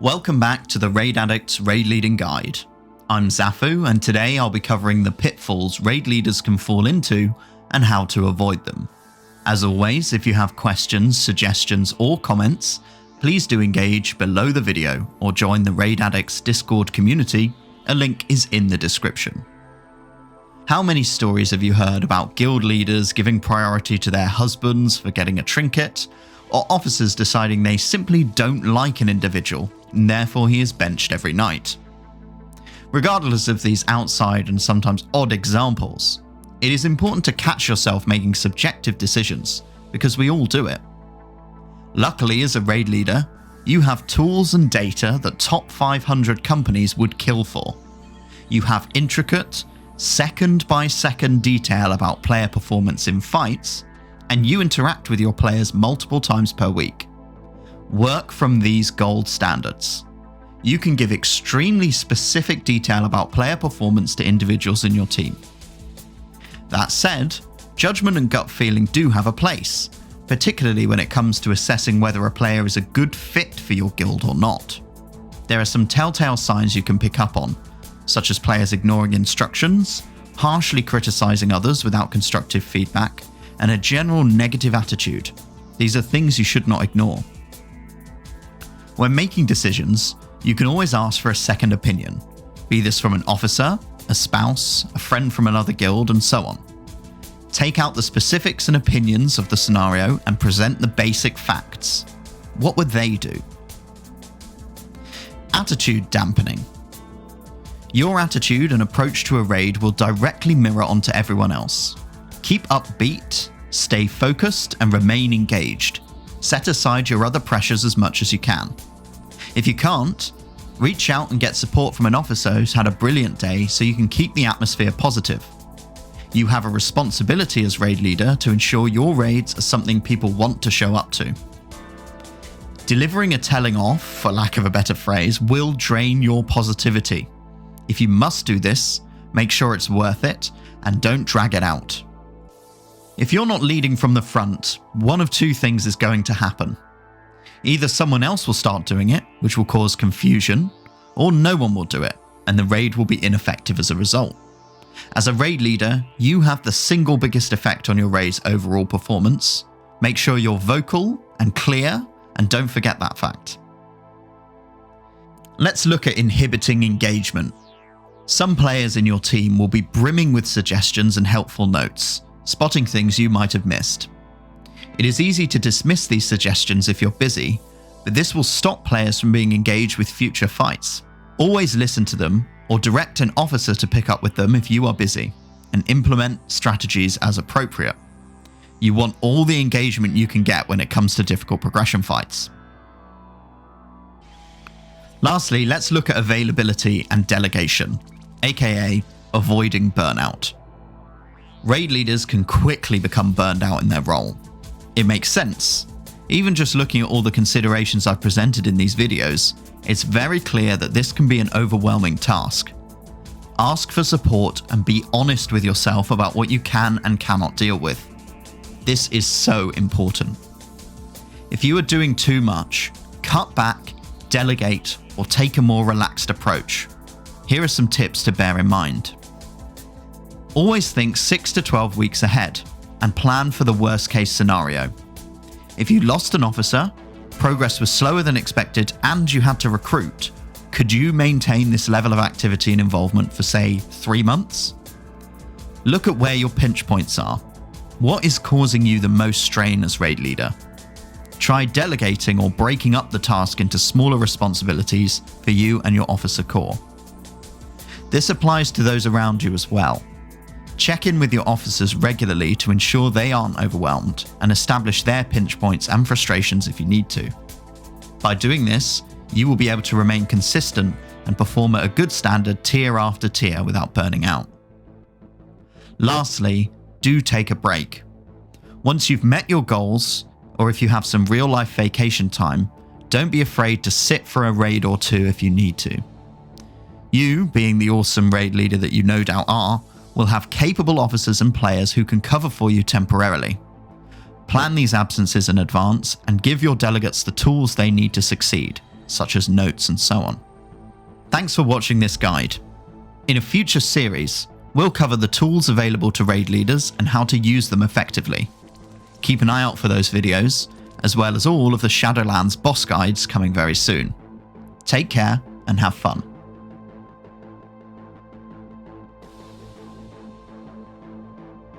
Welcome back to the Raid Addict's Raid Leading Guide. I'm Zafu, and today I'll be covering the pitfalls raid leaders can fall into and how to avoid them. As always, if you have questions, suggestions or comments, please do engage below the video or join the Raid Addict's Discord community. A link is in the description. How many stories have you heard about guild leaders giving priority to their husbands for getting a trinket, or officers deciding they simply don't like an individual and therefore he is benched every night? Regardless of these outside and sometimes odd examples, it is important to catch yourself making subjective decisions, because we all do it. Luckily, as a raid leader, you have tools and data that top 500 companies would kill for. You have intricate, second-by-second detail about player performance in fights, and you interact with your players multiple times per week. Work from these gold standards. You can give extremely specific detail about player performance to individuals in your team. That said, judgment and gut feeling do have a place, particularly when it comes to assessing whether a player is a good fit for your guild or not. There are some telltale signs you can pick up on, such as players ignoring instructions, harshly criticizing others without constructive feedback, and a general negative attitude. These are things you should not ignore. When making decisions, you can always ask for a second opinion, be this from an officer, a spouse, a friend from another guild, and so on. Take out the specifics and opinions of the scenario and present the basic facts. What would they do? Attitude dampening. Your attitude and approach to a raid will directly mirror onto everyone else. Keep upbeat, stay focused, and remain engaged. Set aside your other pressures as much as you can. If you can't, reach out and get support from an officer who's had a brilliant day so you can keep the atmosphere positive. You have a responsibility as raid leader to ensure your raids are something people want to show up to. Delivering a telling off, for lack of a better phrase, will drain your positivity. If you must do this, make sure it's worth it and don't drag it out. If you're not leading from the front, one of two things is going to happen. Either someone else will start doing it, which will cause confusion, or no one will do it, and the raid will be ineffective as a result. As a raid leader, you have the single biggest effect on your raid's overall performance. Make sure you're vocal and clear, and don't forget that fact. Let's look at inhibiting engagement. Some players in your team will be brimming with suggestions and helpful notes, spotting things you might have missed. It is easy to dismiss these suggestions if you're busy, but this will stop players from being engaged with future fights. Always listen to them, or direct an officer to pick up with them if you are busy, and implement strategies as appropriate. You want all the engagement you can get when it comes to difficult progression fights. Lastly, let's look at availability and delegation, aka avoiding burnout. Raid leaders can quickly become burned out in their role. It makes sense. Even just looking at all the considerations I've presented in these videos, it's very clear that this can be an overwhelming task. Ask for support and be honest with yourself about what you can and cannot deal with. This is so important. If you are doing too much, cut back, delegate, or take a more relaxed approach. Here are some tips to bear in mind. Always think 6 to 12 weeks ahead and plan for the worst case scenario. If you lost an officer, progress was slower than expected, and you had to recruit, could you maintain this level of activity and involvement for, say, 3 months? Look at where your pinch points are. What is causing you the most strain as raid leader? Try delegating or breaking up the task into smaller responsibilities for you and your officer core. This applies to those around you as well. Check in with your officers regularly to ensure they aren't overwhelmed, and establish their pinch points and frustrations if you need to. By doing this, you will be able to remain consistent and perform at a good standard tier after tier without burning out. Lastly, do take a break. Once you've met your goals, or if you have some real-life vacation time, don't be afraid to sit for a raid or two if you need to. You, being the awesome raid leader that you no doubt are, will have capable officers and players who can cover for you temporarily. Plan these absences in advance and give your delegates the tools they need to succeed, such as notes and so on. Thanks for watching this guide. In a future series, we'll cover the tools available to raid leaders and how to use them effectively. Keep an eye out for those videos, as well as all of the Shadowlands boss guides coming very soon. Take care and have fun.